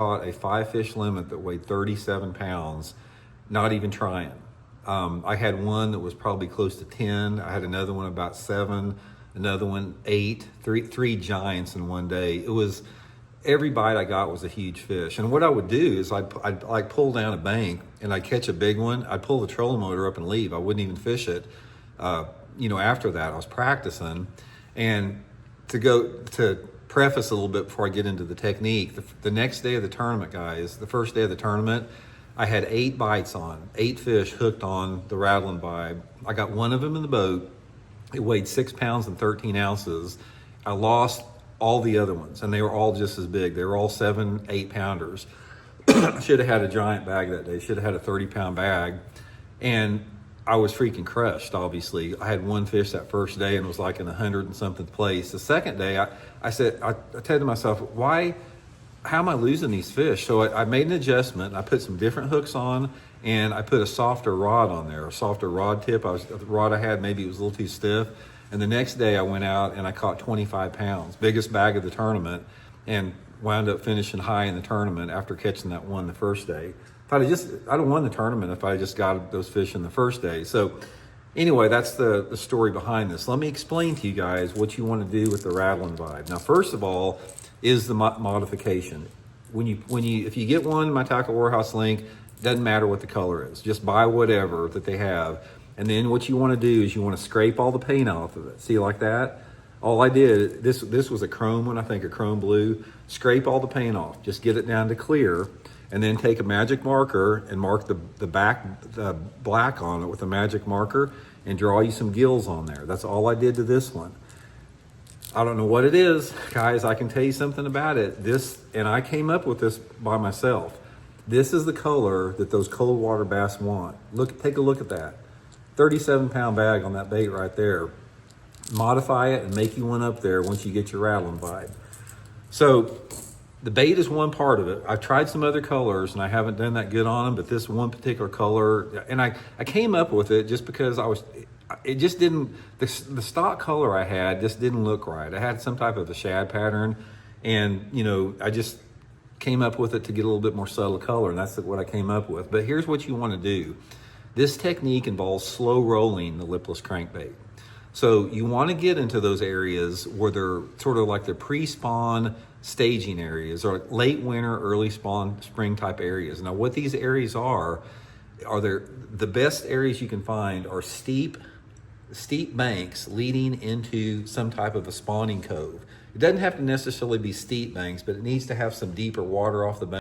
caught a 5-fish limit that weighed 37 pounds, not even trying. I had one that was probably close to 10. I had another one about 7, another one 8, three giants in one day. It was, every bite I got was a huge fish. And what I would do is I'd like pull down a bank and I'd catch a big one. I'd pull the trolling motor up and leave. I wouldn't even fish it. After that, I was practicing. And to preface a little bit before I get into the technique, the next day of the tournament, guys, the first day of the tournament, I had 8 bites on, 8 fish hooked on the Rattling Vibe. I got one of them in the boat. It weighed 6 pounds and 13 ounces. I lost all the other ones, and they were all just as big. They were all 7, 8 pounders. I should have had a giant bag that day. Should have had a 30-pound bag. And I was freaking crushed, obviously. I had one fish that first day and was like in 100 and something place. The second day, I said to myself, how am I losing these fish? So I made an adjustment. I put some different hooks on, and I put a softer rod on there, a softer rod tip. The rod I had, maybe it was a little too stiff. And the next day I went out and I caught 25 pounds, biggest bag of the tournament, and wound up finishing high in the tournament after catching that one the first day. I'd have won the tournament if I just got those fish in the first day. So anyway, that's the story behind this. Let me explain to you guys what you want to do with the Rattling Vibe. Now, first of all, is the modification. If you get one, my Tackle Warehouse link, doesn't matter what the color is. Just buy whatever that they have. And then what you want to do is you want to scrape all the paint off of it. See, like that? All I did, this was a chrome one, I think a chrome blue. Scrape all the paint off. Just get it down to clear. And then take a magic marker and mark the black on it with a magic marker and draw you some gills on there. That's all I did to this one. I don't know what it is, guys. I can tell you something about it. And I came up with this by myself. This is the color that those cold water bass want. Take a look at that. 37-pound bag on that bait right there. Modify it and make you one up there once you get your Rattling Vibe. So the bait is one part of it. I've tried some other colors and I haven't done that good on them, but this one particular color, and I came up with it just because the stock color I had just didn't look right. I had some type of a shad pattern, and I just came up with it to get a little bit more subtle color, and that's what I came up with. But here's what you want to do. This technique involves slow rolling the lipless crankbait. So you want to get into those areas where they're sort of like the pre-spawn staging areas, or late winter, early spawn, spring type areas. Now what these areas are the best areas you can find are steep banks leading into some type of a spawning cove. It doesn't have to necessarily be steep banks, but it needs to have some deeper water off the bank.